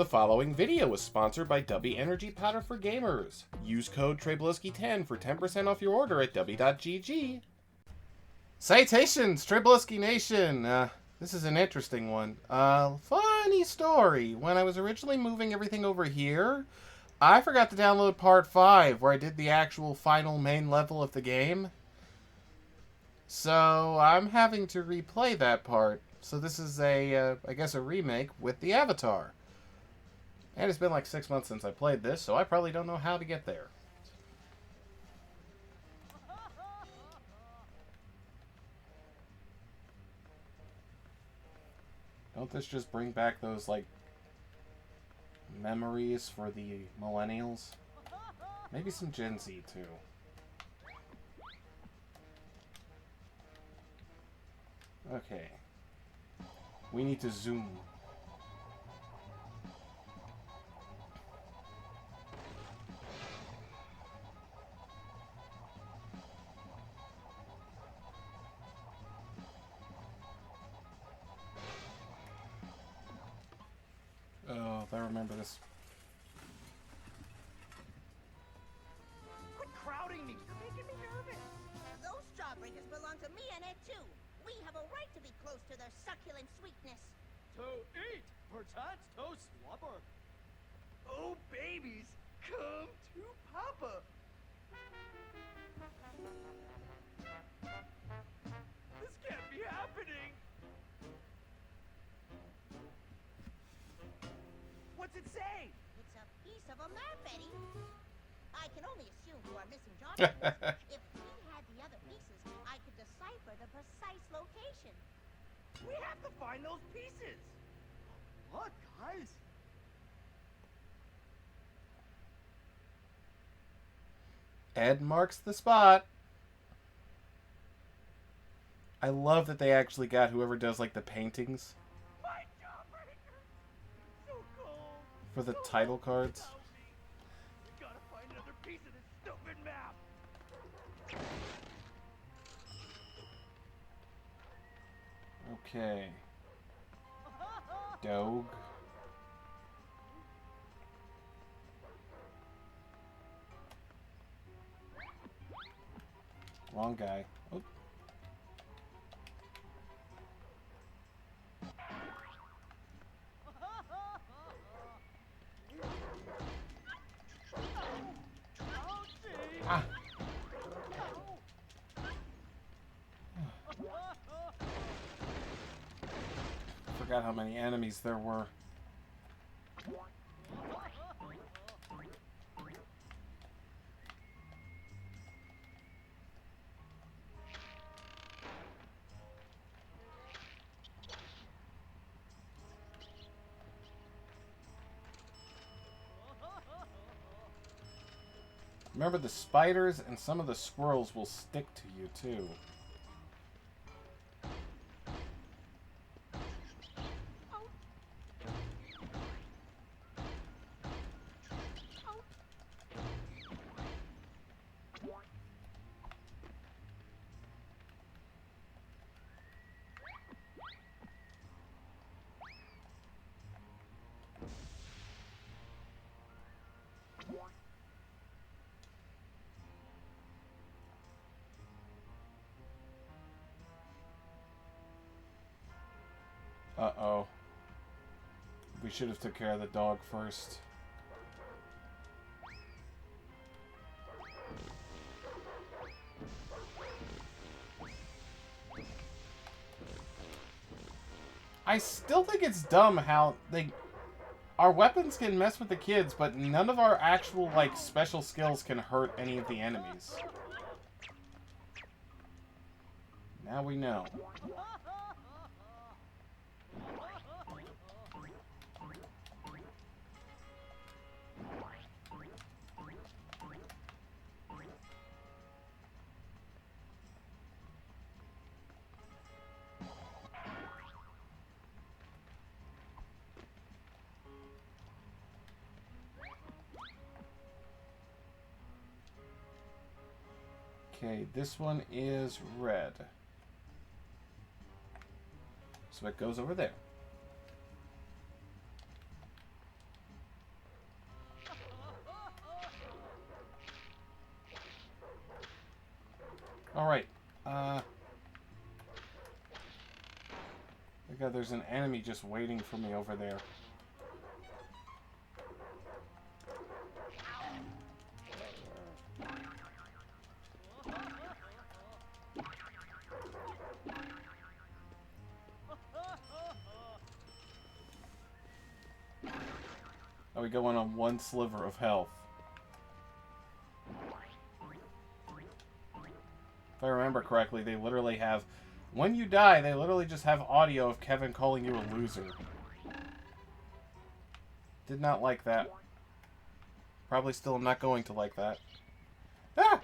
The following video is sponsored by W Energy Powder for Gamers. Use code Treyblowski10 for 10% off your order at w.gg. Salutations, Treyblowski Nation! This is an interesting one. Funny story. When I was originally moving everything over here, I forgot to download part 5, where I did the actual final main level of the game. So, I'm having to replay that part. So this is I guess a remake with the Avatar. And it's been like 6 months since I played this, so I probably don't know how to get there. Don't this just bring back those, like, memories for the millennials? Maybe some Gen Z, too. Okay. We need to zoom. Oh, I remember this. Quit crowding me! You're making me nervous. Those jawbreakers belong to me and Ed too. We have a right to be close to their succulent sweetness. To eat, perchance to slobber. Oh, babies, come to Papa. This can't be happening. What's it say? It's a piece of a map, Eddy. I can only assume you are missing jawbreakers. If we had the other pieces, I could decipher the precise location. We have to find those pieces. What, guys? Ed marks the spot. I love that they actually got whoever does, like, the paintings My jawbreaker. So cold. for the So title cold cards. without me. We gotta find another piece of this stupid map. Okay. Dog. Wrong guy. Oh. Ah. Forgot how many enemies there were. Remember, the spiders and some of the squirrels will stick to you, too. Uh-oh. We should have took care of the dog first. I still think it's dumb how our weapons can mess with the kids, but none of our actual, like, special skills can hurt any of the enemies. Now we know. Okay, this one is red. So it goes over there. Alright. Oh God, there's an enemy just waiting for me over there. Are we going on one sliver of health? If I remember correctly, they literally have... When you die, they literally just have audio of Kevin calling you a loser. Did not like that. Probably still am not going to like that. Ah!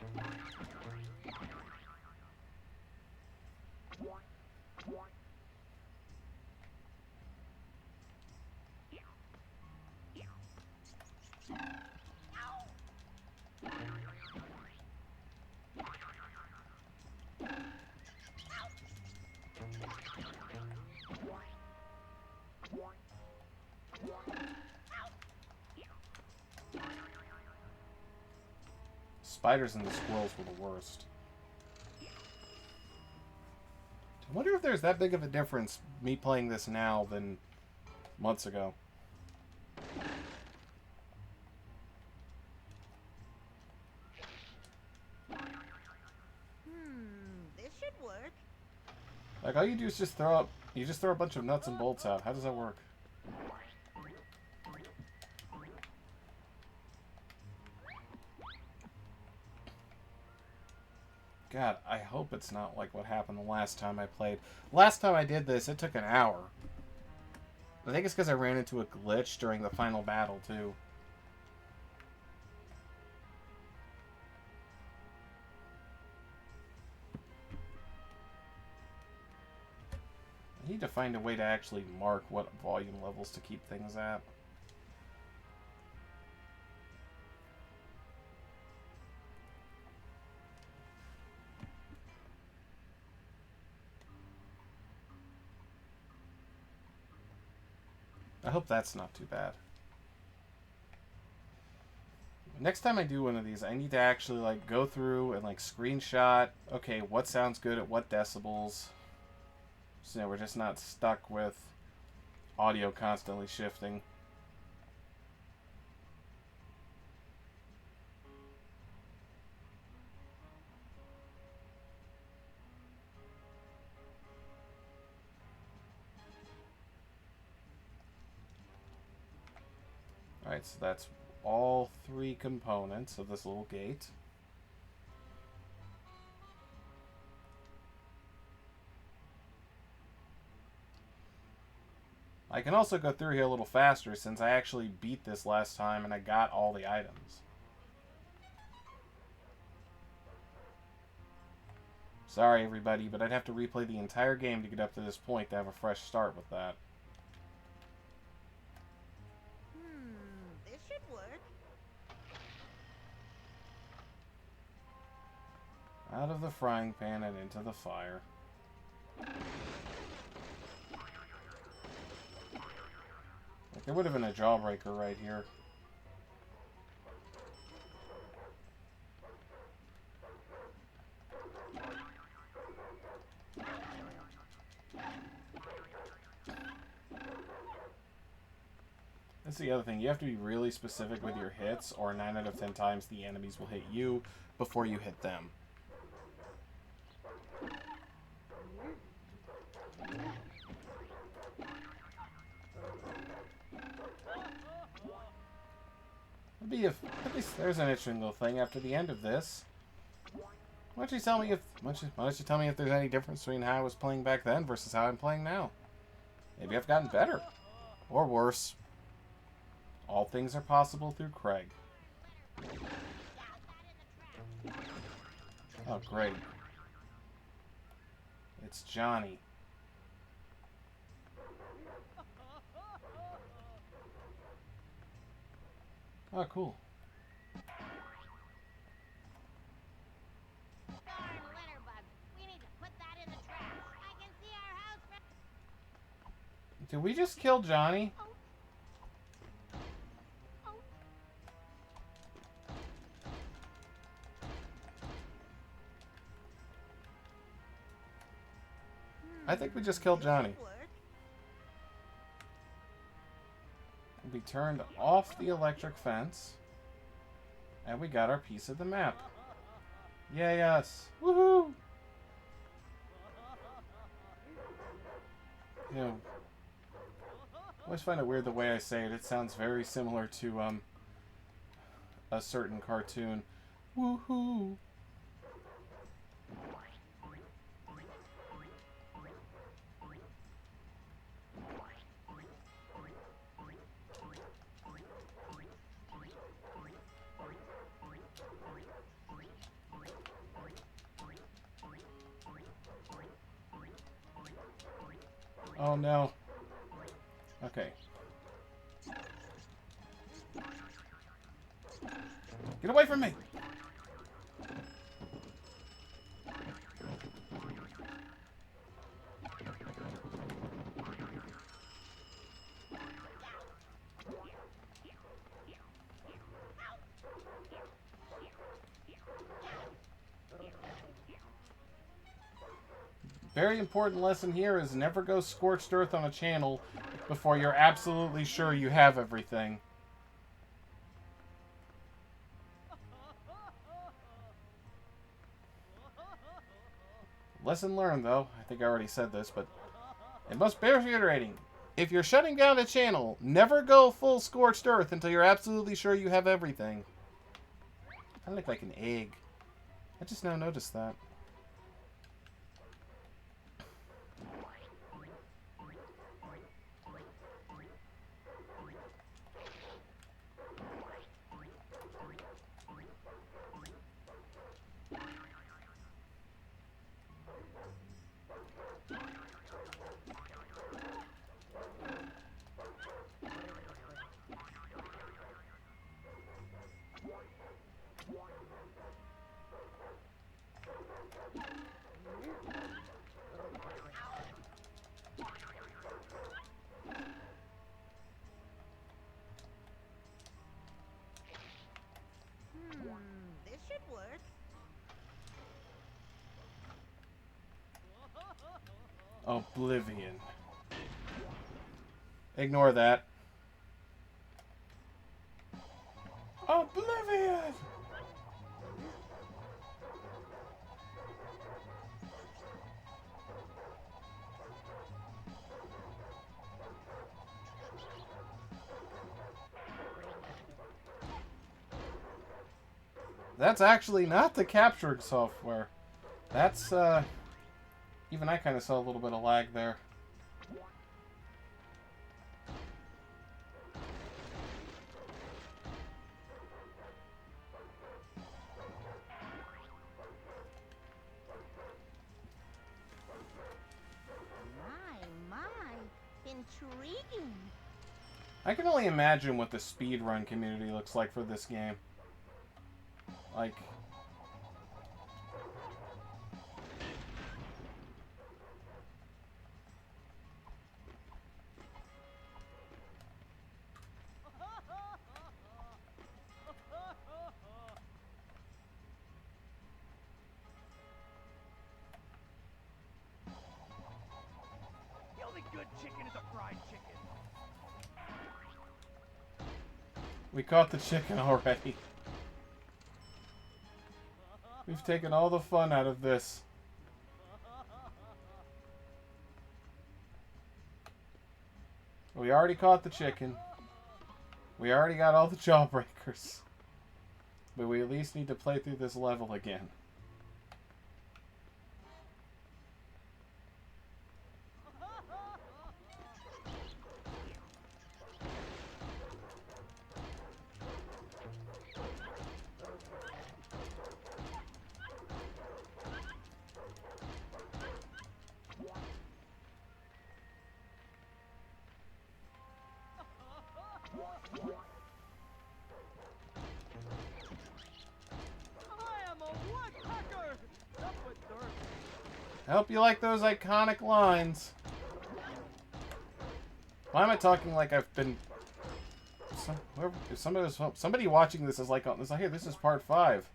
Spiders and the squirrels were the worst. I wonder if there's that big of a difference, me playing this now than months ago. This should work. Like, all you do is just throw a bunch of nuts and bolts out. How does that work? God, I hope it's not like what happened the last time I played. Last time I did this, it took an hour. I think it's because I ran into a glitch during the final battle, too. I need to find a way to actually mark what volume levels to keep things at. I hope that's not too bad. Next time I do one of these, I need to actually like go through and like screenshot, okay, what sounds good at what decibels. So we're just not stuck with audio constantly shifting. Alright, so that's all three components of this little gate. I can also go through here a little faster since I actually beat this last time and I got all the items. Sorry everybody, but I'd have to replay the entire game to get up to this point to have a fresh start with that. This should work. Out of the frying pan and into the fire. Like, there would have been a jawbreaker right here. That's the other thing. You have to be really specific with your hits, or 9 out of 10 times the enemies will hit you before you hit them. At least there's an interesting little thing after the end of this. Why don't you tell me if there's any difference between how I was playing back then versus how I'm playing now? Maybe I've gotten better. Or worse. All things are possible through Craig. Oh, great. It's Johnny. Oh, cool. Did we just kill Johnny? I think we just killed Johnny. This should work. We turned off the electric fence. And we got our piece of the map. Yay us. Woohoo! You know, I always find it weird the way I say it. It sounds very similar to a certain cartoon. Woohoo! Oh no. Okay. Get away from me! Very important lesson here is never go scorched earth on a channel before you're absolutely sure you have everything. Lesson learned, though. I think I already said this, but it must bear reiterating. If you're shutting down a channel, never go full scorched earth until you're absolutely sure you have everything. I look like an egg. I just now noticed that. This should work. Oblivion. Ignore that. Oblivion! That's actually not the capturing software. That's, even I kind of saw a little bit of lag there. My, intriguing. I can only imagine what the speedrun community looks like for this game. Like... The only good chicken is a fried chicken. We caught the chicken already. We've taken all the fun out of this. We already caught the chicken. We already got all the jawbreakers. But we at least need to play through this level again. I hope you like those iconic lines. Why am I talking like I've been... If somebody watching this is like, hey, this is part 5.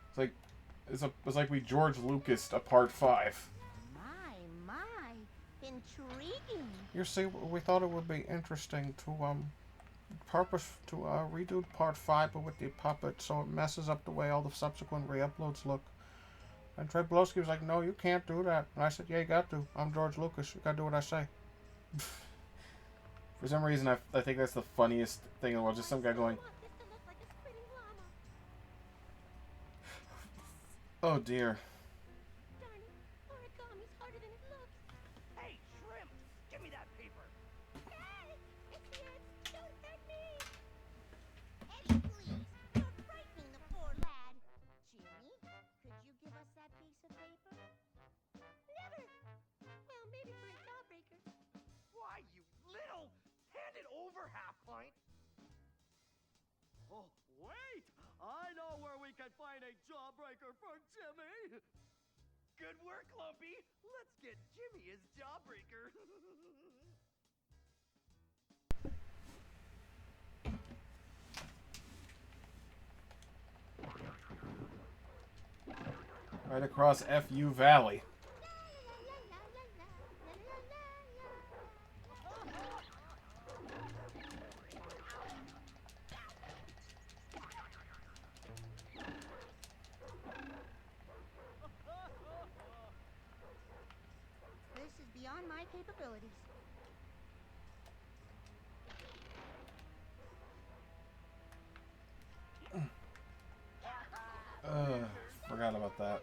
It's like, It's like we George Lucas a part 5. My, intriguing. You see, we thought it would be interesting to redo part 5 but with the puppet, so it messes up the way all the subsequent re-uploads look. And Treyblowski was like, no, you can't do that. And I said, yeah, you got to. I'm George Lucas. You got to do what I say. For some reason, I think that's the funniest thing in the world. Just some guy going, oh dear. Darn it, origami's harder than it looks. Hey, Shrimp! Give me that paper! Dad, it's here. Don't hurt me. Eddie, please. You're frightening the poor lad. Jimmy, could you give us that piece of paper? Never. Well, maybe for a jawbreaker. Why, you little... Hand it over, Half-Pint! Oh, wait! I know where we can find a jawbreaker for Jimmy! Good work, Lumpy! Let's get Jimmy his jawbreaker! Right across FU Valley. This is beyond my capabilities. Forgot about that.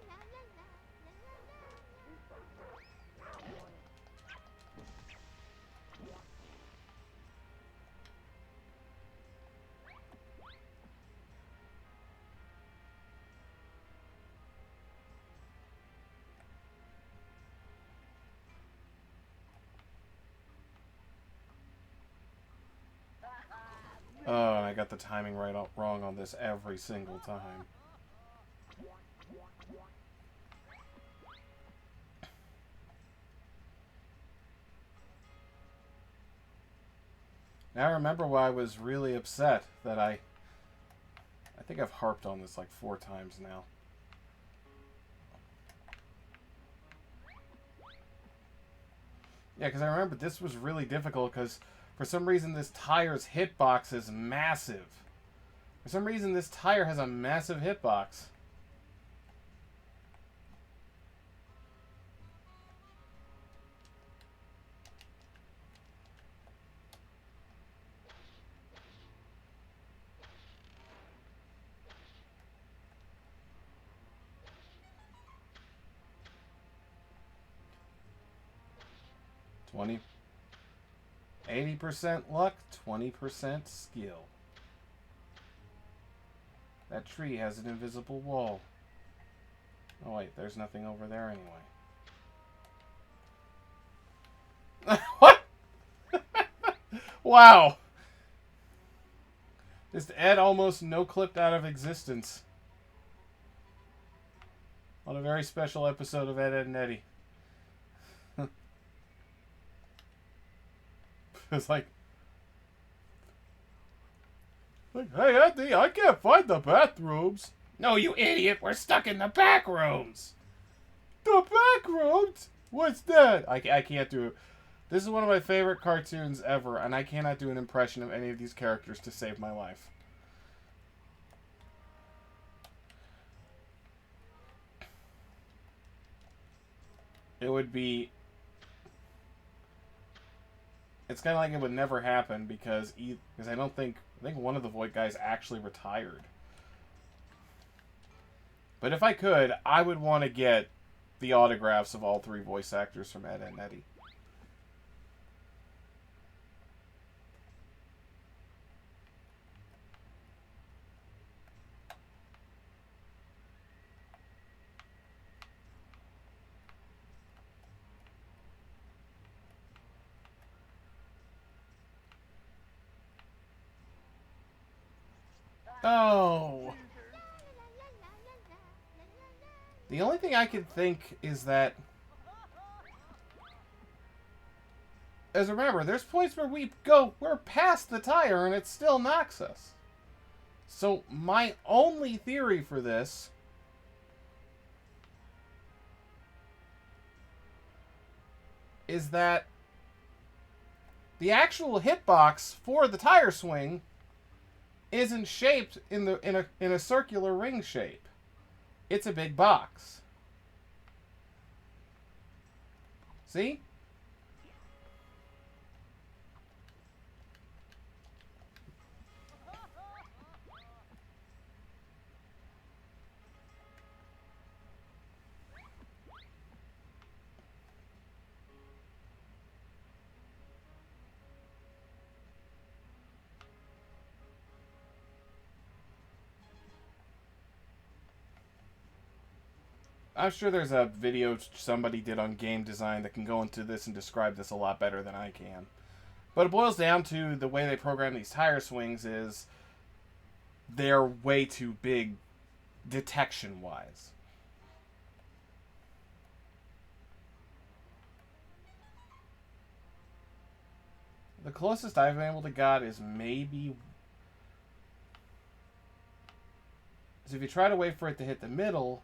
Oh, and I got the timing wrong on this every single time. Now I remember why I was really upset that I think I've harped on this like 4 times now. Yeah, because I remember this was really difficult because for some reason this tire's hitbox is massive. For some reason this tire has a massive hitbox. $20. 80% luck, 20% skill. That tree has an invisible wall. Oh wait, there's nothing over there anyway. What? Wow. Just Ed almost no-clipped out of existence. On a very special episode of Ed, Ed, and Eddy. It's like, hey, Eddy, I can't find the bathrooms. No, you idiot, we're stuck in the back rooms. The back rooms? What's that? I can't do it. This is one of my favorite cartoons ever, and I cannot do an impression of any of these characters to save my life. It would be... It's kind of like it would never happen because I think one of the Voight guys actually retired. But if I could, I would want to get the autographs of all 3 voice actors from Ed and Eddy. Oh. The only thing I can think is that... As remember, there's points where we're past the tire and it still knocks us. So my only theory for this is that the actual hitbox for the tire swing isn't shaped in a circular ring shape. It's a big box. See? I'm sure there's a video somebody did on game design that can go into this and describe this a lot better than I can. But it boils down to the way they program these tire swings is they're way too big detection-wise. The closest I've been able to get is maybe... So if you try to wait for it to hit the middle...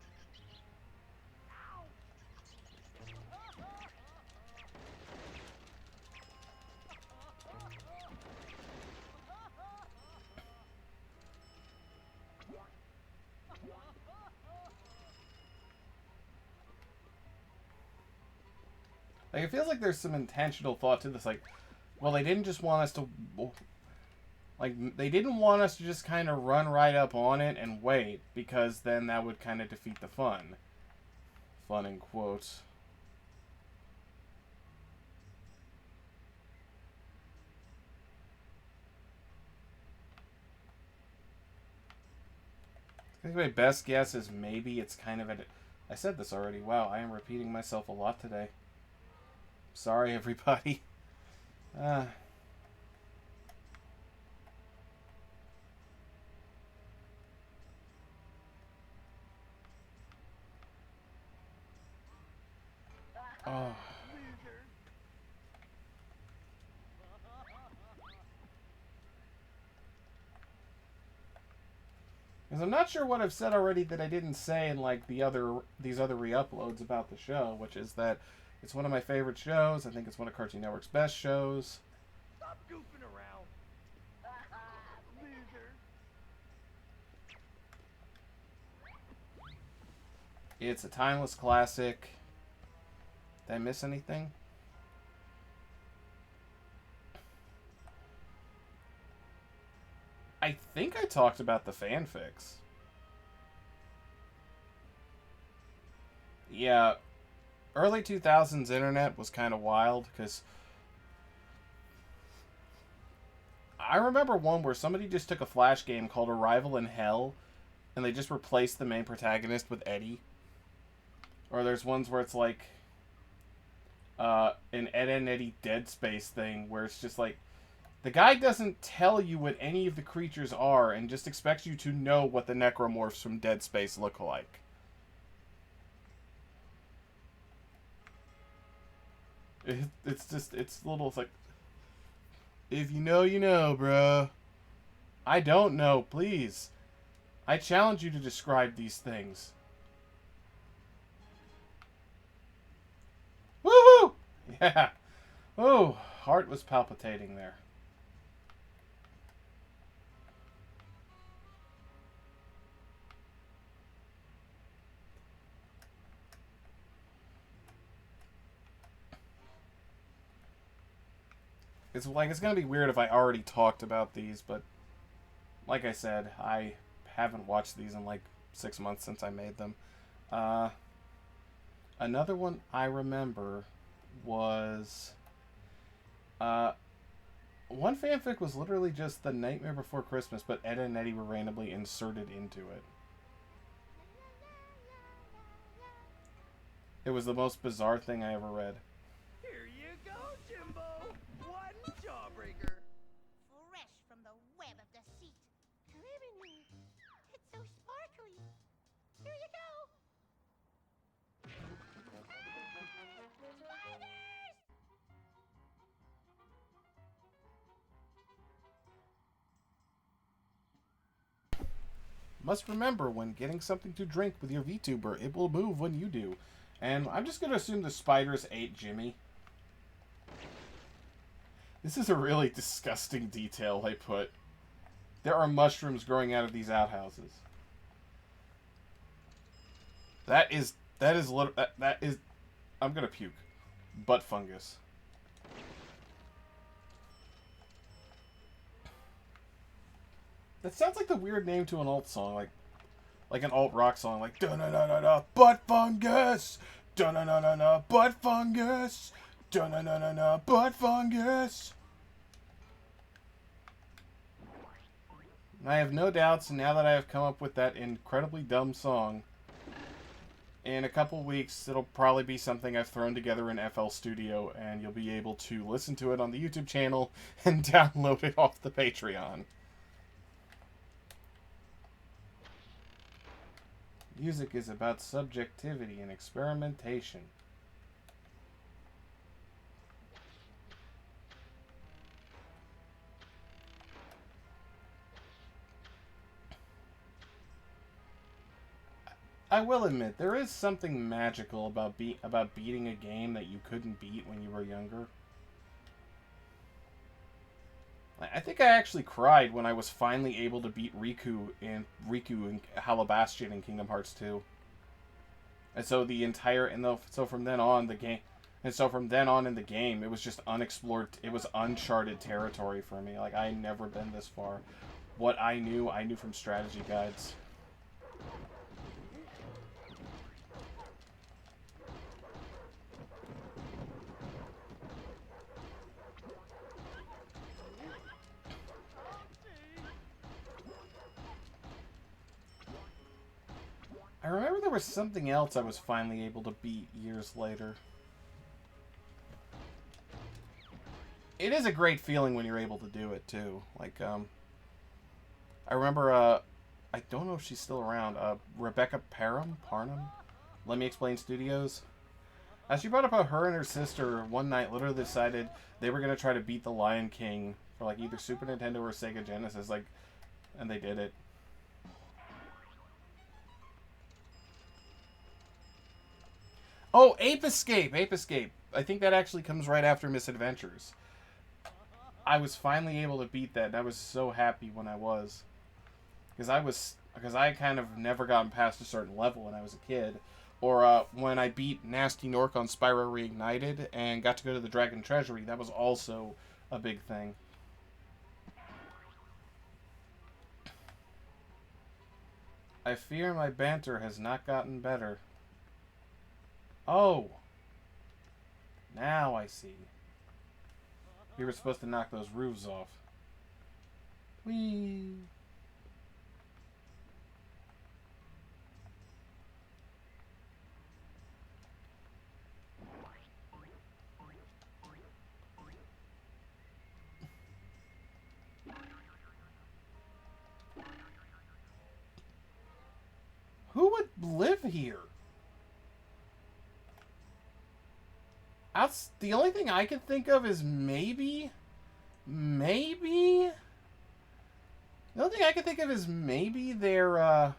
Like, it feels like there's some intentional thought to this. Like, well, they didn't just want us to... Like, they didn't want us to just kind of run right up on it and wait, because then that would kind of defeat the fun. Fun in quotes. I think my best guess is maybe it's kind of... I said this already. Wow, I am repeating myself a lot today. Sorry, everybody. Oh. Because I'm not sure what I've said already that I didn't say in like these other re-uploads about the show, which is that it's one of my favorite shows. I think it's one of Cartoon Network's best shows. Stop goofing around. Loser. It's a timeless classic. Did I miss anything? I think I talked about the fanfics. Yeah. Early 2000s internet was kind of wild, because I remember one where somebody just took a Flash game called Arrival in Hell, and they just replaced the main protagonist with Eddy. Or there's ones where it's like an Ed and Eddy Dead Space thing, where it's just like, the guy doesn't tell you what any of the creatures are, and just expects you to know what the necromorphs from Dead Space look like. It's little, it's like, if you know, you know, bro. I don't know, please. I challenge you to describe these things. Woohoo! Yeah. Oh, heart was palpitating there. It's like, it's gonna be weird if I already talked about these, but like I said, I haven't watched these in like 6 months since I made them. Another one I remember was one fanfic was literally just The Nightmare Before Christmas, but Ed and Eddy were randomly inserted into it. It was the most bizarre thing I ever read. Here you go, Jimbo. One jawbreaker. Fresh from the web of deceit. Lemony. It's so sparkly. Here you go. Spiders! Must remember, when getting something to drink with your VTuber, it will move when you do. And I'm just going to assume the spiders ate Jimmy. This is a really disgusting detail they put. There are mushrooms growing out of these outhouses. That is I'm gonna puke. Butt fungus. That sounds like the weird name to an alt song, like an alt rock song, like da na na na na butt fungus, da na na na na butt fungus, da na na na na butt fungus. I have no doubts now that I have come up with that incredibly dumb song. In a couple weeks, it'll probably be something I've thrown together in FL Studio, and you'll be able to listen to it on the YouTube channel and download it off the Patreon. Music is about subjectivity and experimentation. I will admit, there is something magical about beating a game that you couldn't beat when you were younger. I think I actually cried when I was finally able to beat Riku and Halabastian in Kingdom Hearts 2. And so from then on in the game, it was just unexplored. It was uncharted territory for me. Like, I had never been this far. What I knew from strategy guides. I remember there was something else I was finally able to beat years later. It is a great feeling when you're able to do it, too. Like, I remember, I don't know if she's still around, Rebecca Parham? Let Me Explain Studios. As she brought up how her and her sister one night literally decided they were going to try to beat the Lion King for, like, either Super Nintendo or Sega Genesis, like, and they did it. Oh, Ape Escape! I think that actually comes right after Misadventures. I was finally able to beat that, and I was so happy when I was. Because I kind of never gotten past a certain level when I was a kid. Or when I beat Nasty Nork on Spyro Reignited and got to go to the Dragon Treasury, that was also a big thing. I fear my banter has not gotten better. Oh! Now I see. We were supposed to knock those roofs off. Whee! Who would live here? The only thing I can think of is maybe... The only thing I can think of is maybe they're,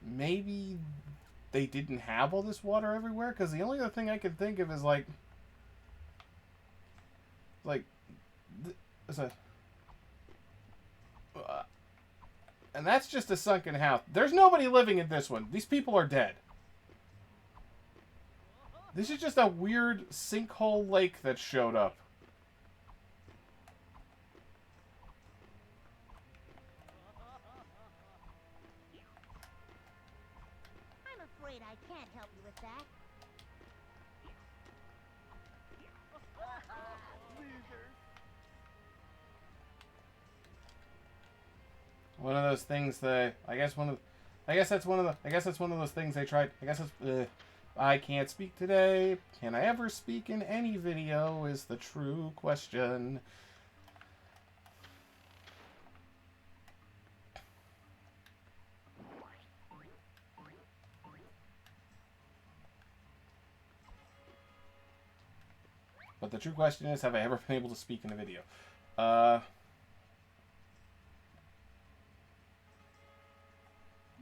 maybe they didn't have all this water everywhere, because the only other thing I can think of is, and that's just a sunken house. There's nobody living in this one. These people are dead. This is just a weird sinkhole lake that showed up. I'm afraid I can't help you with that. One of those things that I guess that's one of those things they tried. I can't speak today. Can I ever speak in any video is the true question. But the true question is, have I ever been able to speak in a video?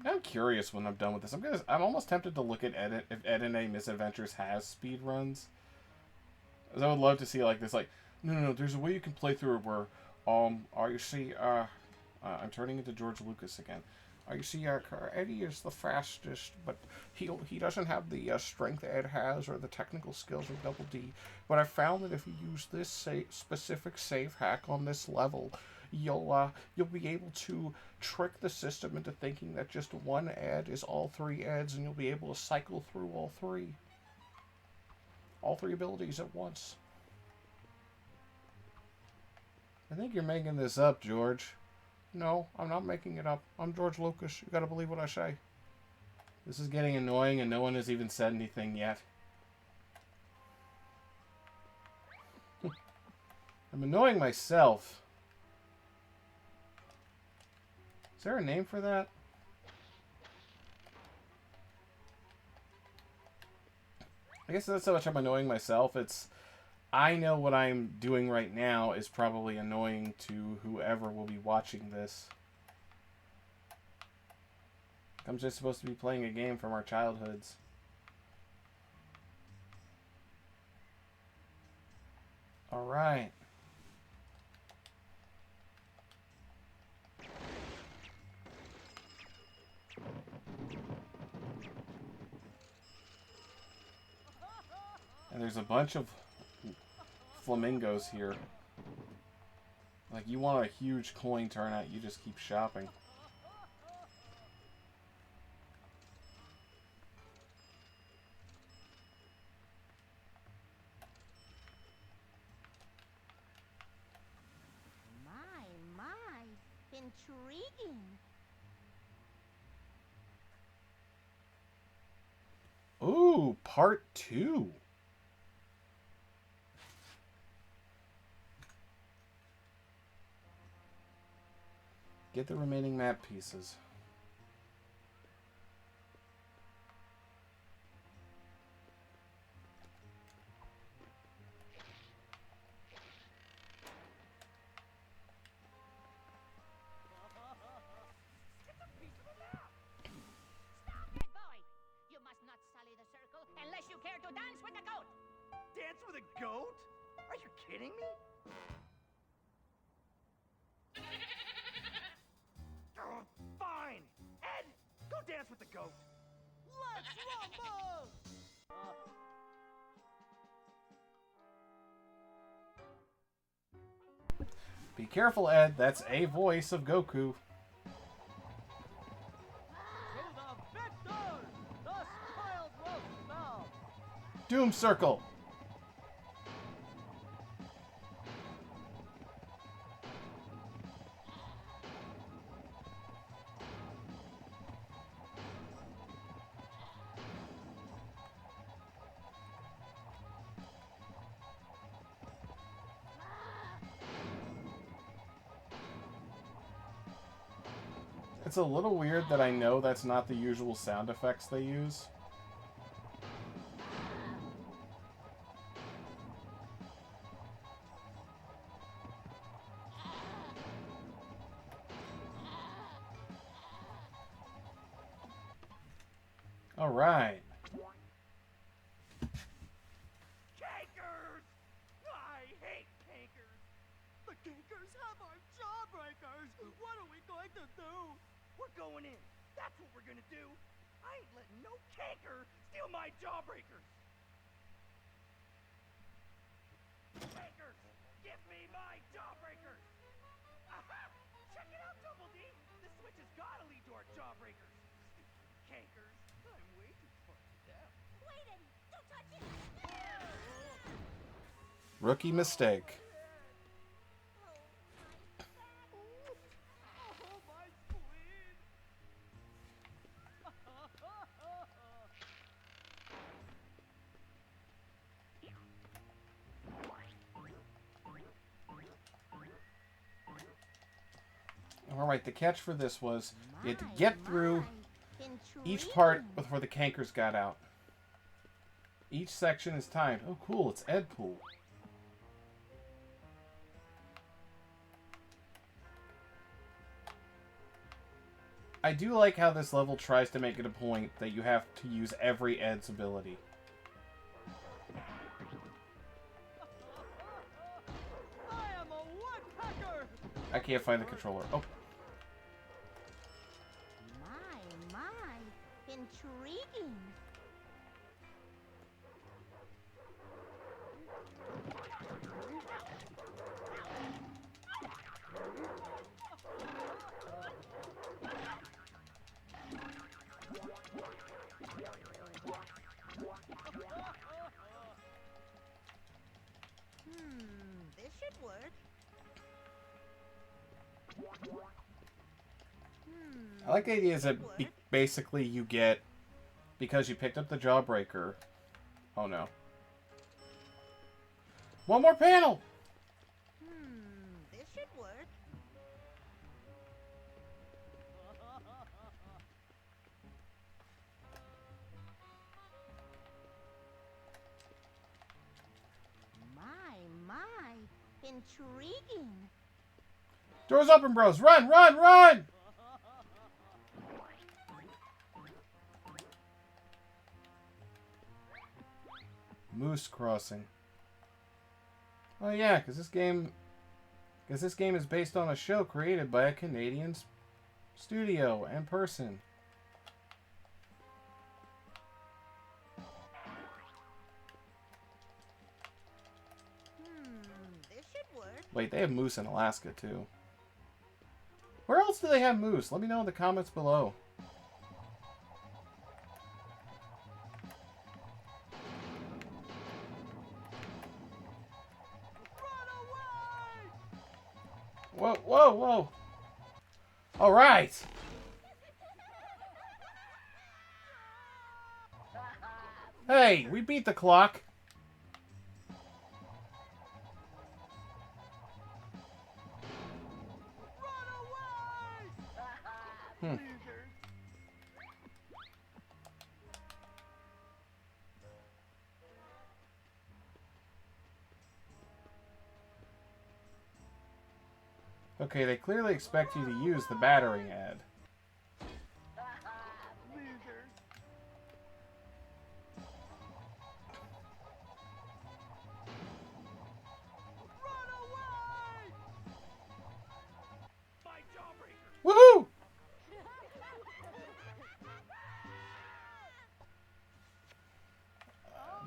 I'm curious when I'm done with this. I'm almost tempted to look at if Ed and A Misadventures has speed runs. I would love to see like this, like No. There's a way you can play through it where, you see, I'm turning into George Lucas again. You see, Eddy is the fastest, but he doesn't have the strength Ed has or the technical skills of Double D. But I found that if you use this specific save hack on this level, you'll be able to trick the system into thinking that just one Ed is all three Eds, and you'll be able to cycle through all three abilities at once. I think you're making this up, George. No, I'm not making it up. I'm George Lucas. You gotta believe what I say. This is getting annoying and no one has even said anything yet. I'm annoying myself. Is there a name for that? I guess that's so much I'm annoying myself. It's... I know what I'm doing right now is probably annoying to whoever will be watching this. I'm just supposed to be playing a game from our childhoods. Alright. And there's a bunch of flamingos here. Like, you want a huge coin turnout, you just keep shopping. My, intriguing. Ooh, part 2. Get the remaining map pieces. Unless you care to dance with the goat. Dance with a goat? Are you kidding me? Oh, fine. Ed, go dance with the goat. Let's rumble! Be careful, Ed. That's a voice of Goku. To the victor! The spoiled roast now! Doom Circle. It's a little weird that I know that's not the usual sound effects they use. All right. Cankers! I hate cankers! The Kinkers have our jawbreakers! What are we going to do? We're going in. That's what we're gonna do. I ain't letting no canker steal my jawbreakers. Cankers, give me my jawbreakers. Aha! Check it out, Double D. The switch has gotta lead to our jawbreakers. Cankers, I'm way too far down. Wait, Eddy. Don't touch it. Rookie mistake. Oh, my spleen! All right, the catch for this was you had to get through each part before the cankers got out. Each section is timed. Oh, cool, it's Ed Pool. I do like how this level tries to make it a point that you have to use every Ed's ability. I can't find the controller. Oh. My, intriguing. This should work. I like the idea is that basically you get, because you picked up the Jawbreaker. Oh no. One more panel! This should work. My, intriguing. Doors open, bros! Run, run, run! Moose Crossing. Oh yeah, because this game is based on a show created by a Canadian studio and person. This should work. Wait, they have moose in Alaska too. Where else do they have moose? Let me know in the comments below. Whoa, whoa, whoa. All right. Hey, we beat the clock. Okay, they clearly expect you to use the battering ad. Woohoo!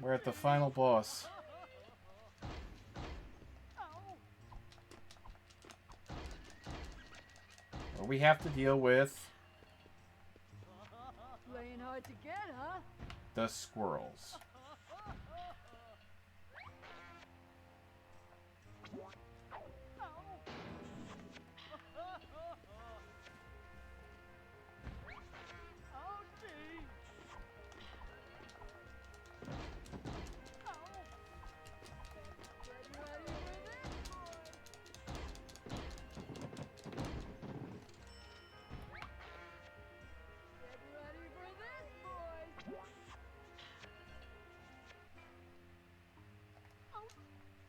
We're at the final boss. Where we have to deal with Playing hard to get, huh? the squirrels.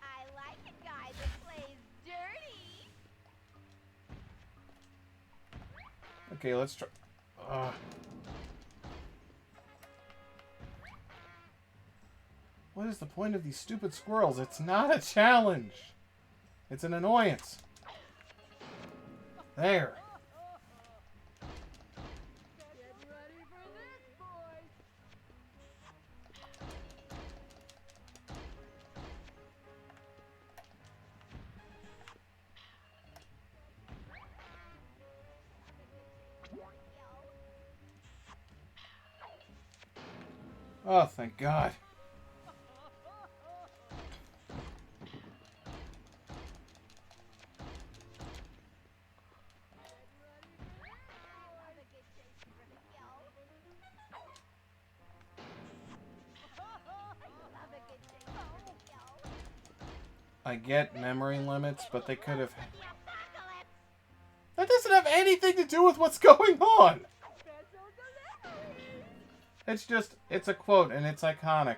I like a guy that plays dirty. Okay, let's try. What is the point of these stupid squirrels? It's not a challenge. It's an annoyance. There. Get ready for this, boys. Oh, thank God. I get memory limits, but they could have... That doesn't have anything to do with what's going on! It's just, it's a quote, and it's iconic.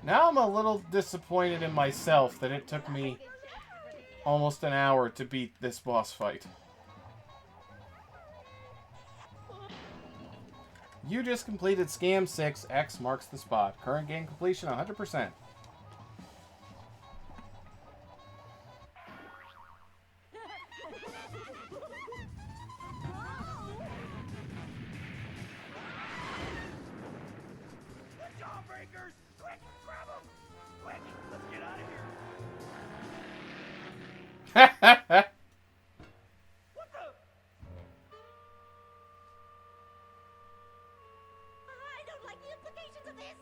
Now I'm a little disappointed in myself that it took me almost an hour to beat this boss fight. You just completed Scam 6. X marks the spot. Current game completion 100%. The Jawbreakers! Quick, grab them! Quick, let's get out of here! What the? I don't like the implications of this.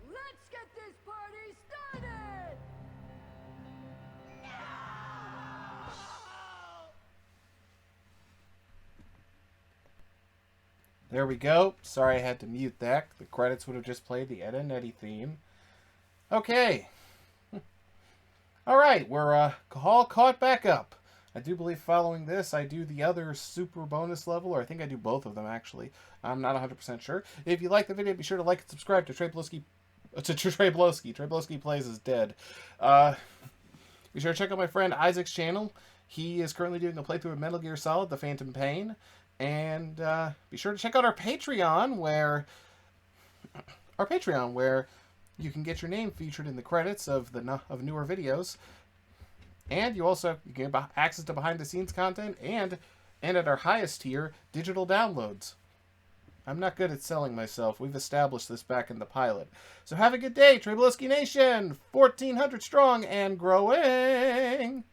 Let's get this party started! There we go. Sorry I had to mute that. The credits would have just played the Ed and Eddy theme. Okay. Alright, we're all caught back up. I do believe following this, I do the other super bonus level, or I think I do both of them, actually. I'm not 100% sure. If you like the video, be sure to like and subscribe to Treyblowski. Treyblowski Plays is dead. Be sure to check out my friend Isaac's channel. He is currently doing a playthrough of Metal Gear Solid: The Phantom Pain. And be sure to check out our Patreon, where you can get your name featured in the credits of newer videos, and you can get access to behind-the-scenes content and at our highest tier, digital downloads. I'm not good at selling myself. We've established this back in the pilot. So have a good day, Treyblowski Nation! 1,400 strong and growing!